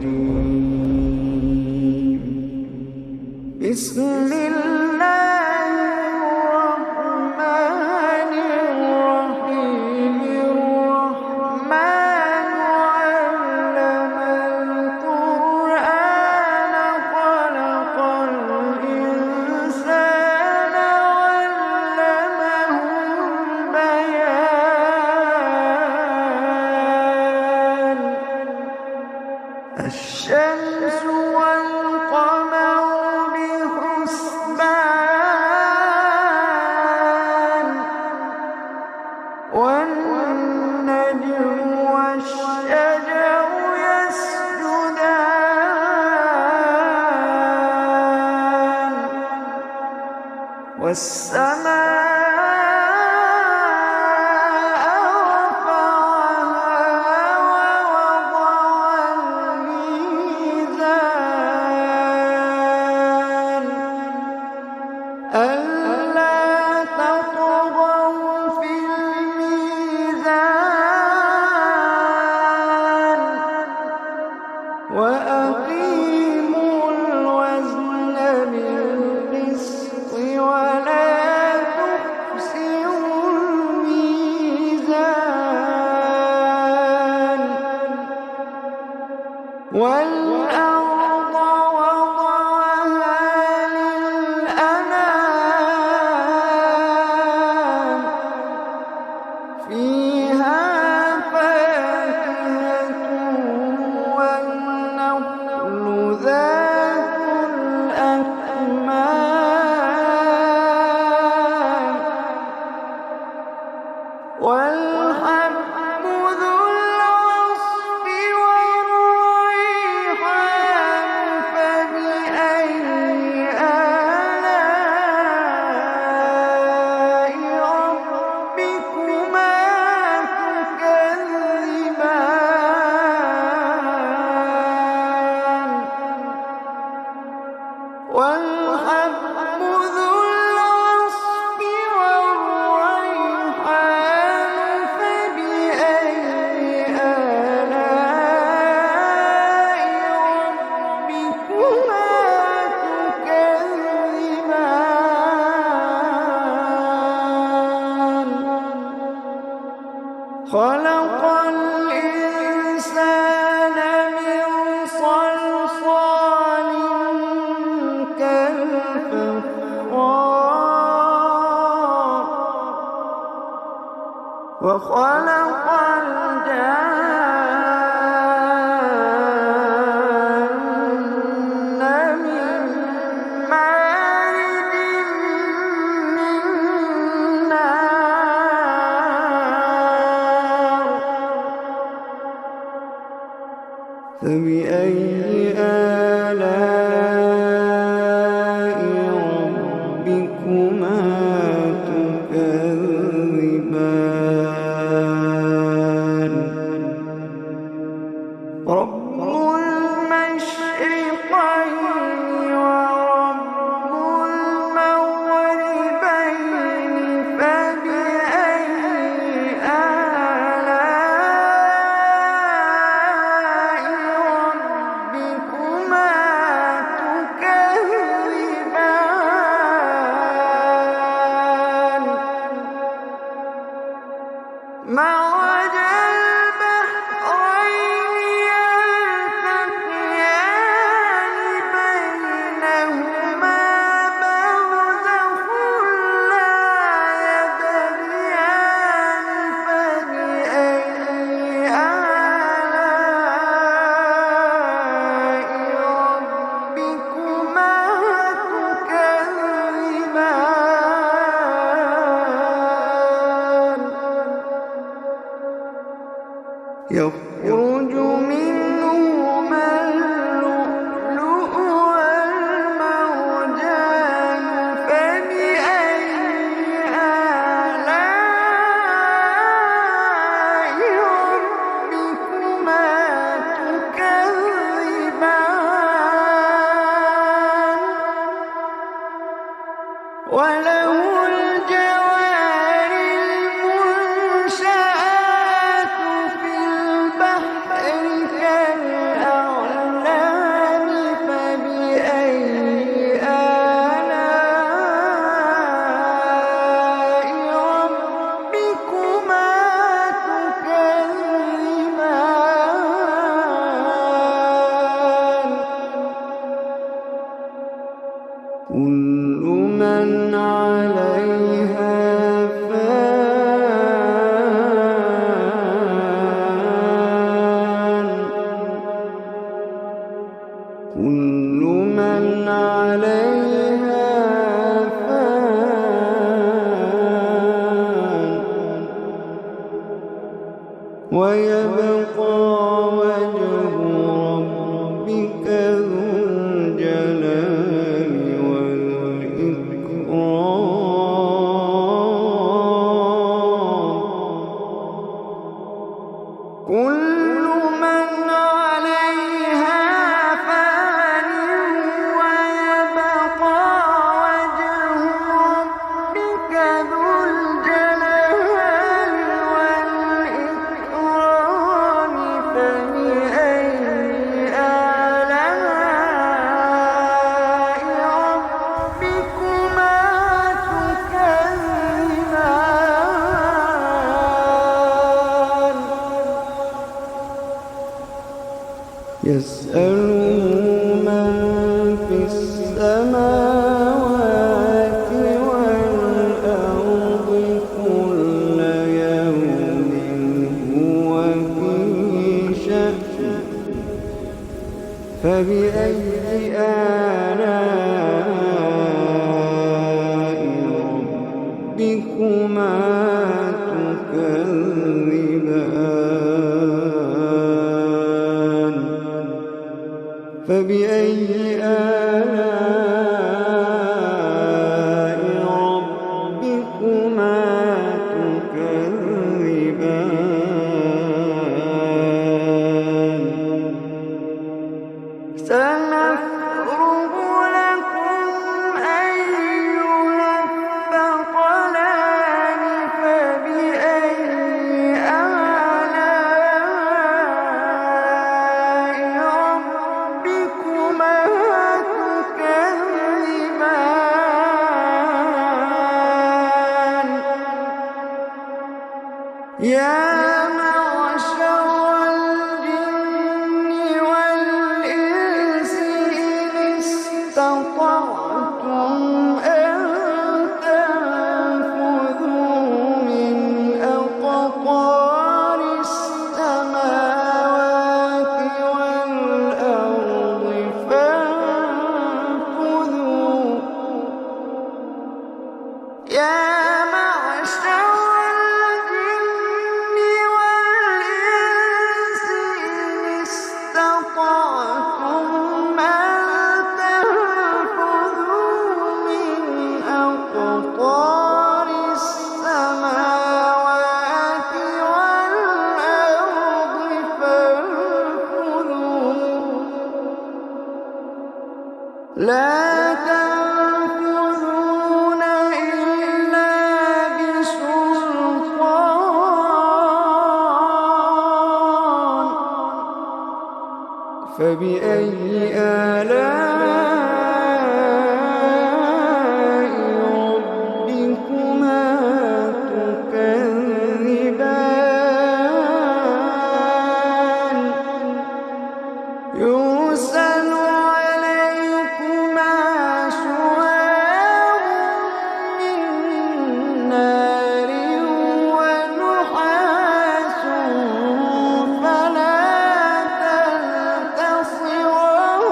الرجيم. بسم الله الرحمن الرحيم. الرحمن علم القرآن خلق الإنسان علمه البيان. الشمس والقمر بحسبان، والنجم والشجر يسجدان، والسماء رفعها ووضع الميزان ألا تطغوا في الميزان وأقيموا الوزن بالقسط ولا تخسروا الميزان. والأرض وضعها للأنام، فيها فاكهة والنخل ذات الأكمام، والحب ذو العصف والريحان. فبأي آلاء ربكما تكذبان. والحب ذو العصف والريحان. فبأي آلاء ربكما تكذبان. خلق الإنسان من صلصال كالفخار، وخلق الجان من مارج من نار. فبأي آلاء ربكما تكذبان. رب المشرقين ورب المغربين. فبأي آلاء ربكما تكذبان. مرج البحرين يلتقيان بينهما برزخ لا يبغيان. فبأي آلاء ربكما تكذبان. يخرج منهما اللؤلؤ والمرجان. فبأي آلاء ربكما تكذبان. وله الجوار المنشآت في البحر ويبقى وجه ربك ذو الجلال والإكرام. كل من عليها فان ويبقى وجه ربك ذو الجلال والإكرام. فبأي آلاء ربكما تكذبان. يسأله من في السماوات والأرض كل يوم هو في شأن. فبأي آلاء ربكما تكذبان. فبأي آلاء ربكما تكذبان. سنفرغ لكم أيها الثقلان. فبأي آلاء ربكما تكذبان. يا معشر الجن والإنس إن استطعتم أن تنفذوا من أقطار السماوات والأرض فانفذوا. يا معشر الجن والإنس إن استطعتم أن تنفذوا من أقطار السماوات والأرض فانفذوا. لا تنفذون إلا بسلطان. فبأي آلاء ربكما تكذبان. يرسل عليكما شواظ من نار ونحاس فلا تنتصران.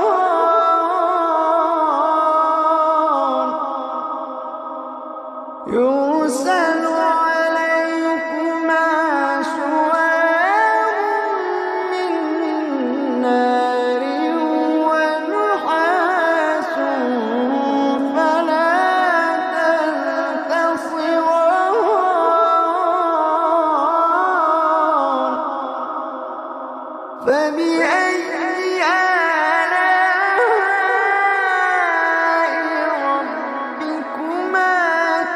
يرسل عليكما شواظ من نار ونحاس فلا تنتصران. فبأي آلاء ربكما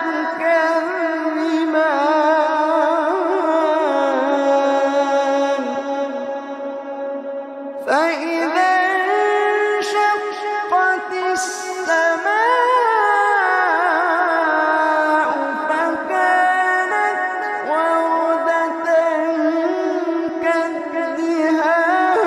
تكذبان. فإذا انشقت السماء فكانت وردة كالدهان.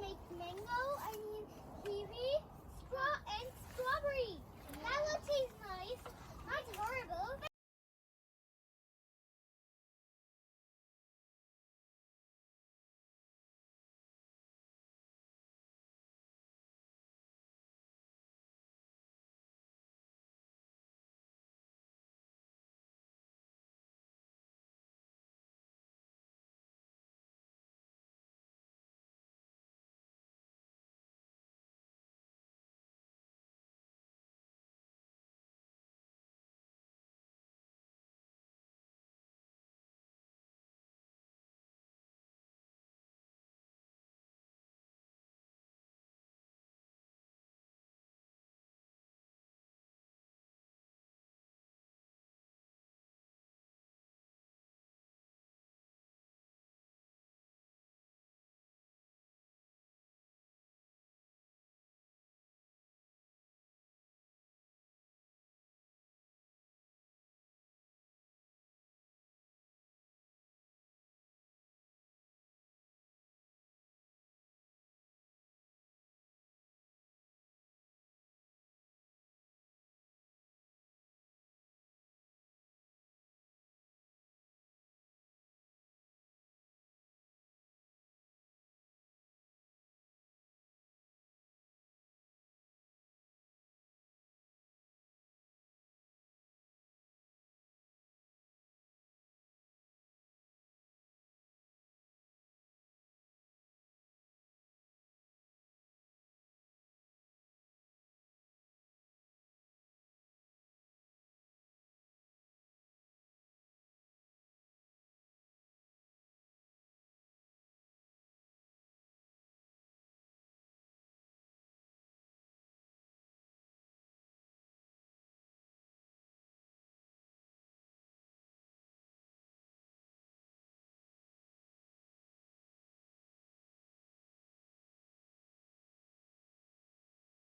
take mango and